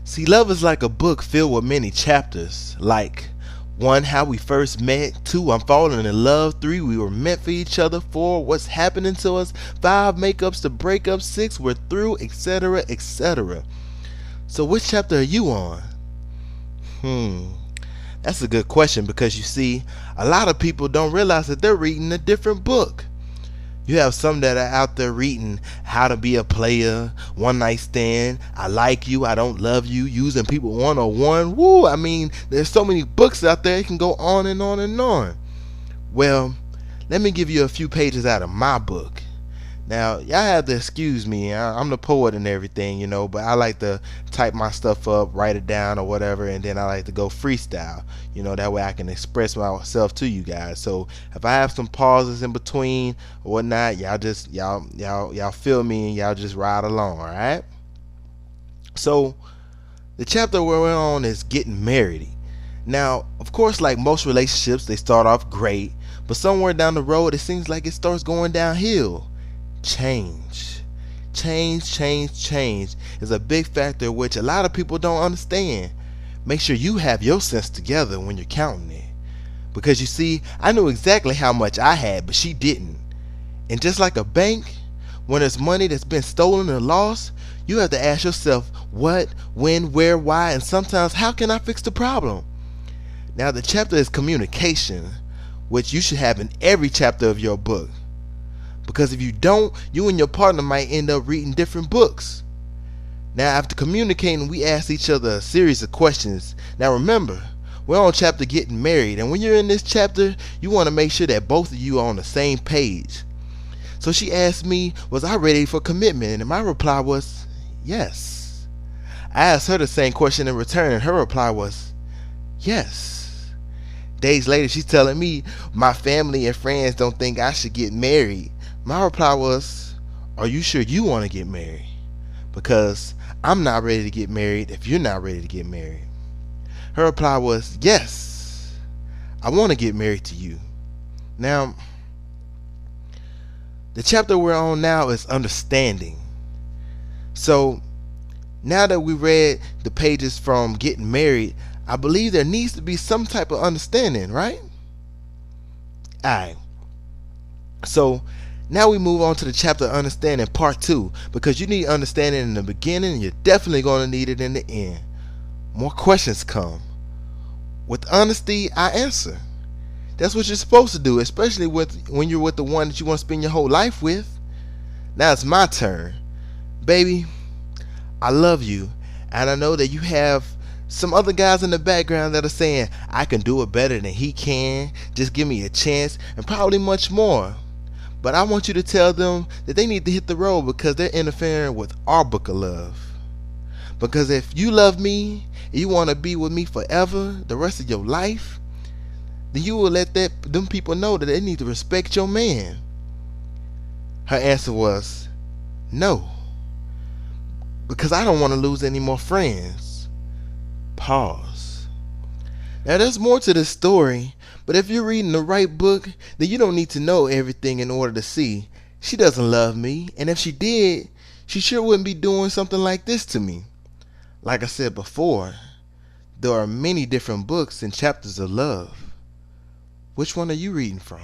See, love is like a book filled with many chapters. Like, 1, how we first met. 2, I'm falling in love. 3, we were meant for each other. 4, what's happening to us. 5, makeups to breakups. 6, we're through, etc., etc. So, which chapter are you on? Hmm. That's a good question because you see, a lot of people don't realize that they're reading a different book. You have some that are out there reading How to Be a Player, One Night Stand, I Like You, I Don't Love You, Using People 101. Woo, I mean, there's so many books out there, it can go on and on and on. Well, let me give you a few pages out of my book. Now, y'all have to excuse me. I'm the poet and everything, but I like to type my stuff up, write it down or whatever, and then I like to go freestyle. That way I can express myself to you guys. So if I have some pauses in between or whatnot, y'all feel me and y'all just ride along, all right? So the chapter we're on is getting married. Now, of course, like most relationships, they start off great, but somewhere down the road, it seems like it starts going downhill. Change is a big factor which a lot of people don't understand. Make sure you have your sense together when you're counting it, because you see, I knew exactly how much I had, but she didn't. And just like a bank, when there's money that's been stolen or lost, you have to ask yourself what, when, where, why, and sometimes how can I fix the problem. Now the chapter is communication, which you should have in every chapter of your book. Because if you don't, you and your partner might end up reading different books. Now, after communicating, we ask each other a series of questions. Now remember, we're on chapter getting married, and when you're in this chapter, you want to make sure that both of you are on the same page. So she asked me, was I ready for commitment? And my reply was, yes. I asked her the same question in return, and her reply was, yes. Days later, she's telling me my family and friends don't think I should get married. My reply was, are you sure you want to get married? Because I'm not ready to get married if you're not ready to get married. Her reply was, yes, I want to get married to you. Now, the chapter we're on now is understanding. So, now that we read the pages from getting married, I believe there needs to be some type of understanding, right? Alright. So, now we move on to the chapter understanding part 2, because you need understanding in the beginning and you're definitely going to need it in the end. More questions come. With honesty, I answer. That's what you're supposed to do, especially when you're with the one that you want to spend your whole life with. Now it's my turn. Baby, I love you, and I know that you have some other guys in the background that are saying, I can do it better than he can, just give me a chance, and probably much more. But I want you to tell them that they need to hit the road because they're interfering with our book of love. Because if you love me and you want to be with me forever, the rest of your life, then you will let them people know that they need to respect your man. Her answer was, no. Because I don't want to lose any more friends. Pause. Now there's more to this story, but if you're reading the right book, then you don't need to know everything in order to see she doesn't love me, and if she did, she sure wouldn't be doing something like this to me. Like I said before, there are many different books and chapters of love. Which one are you reading from?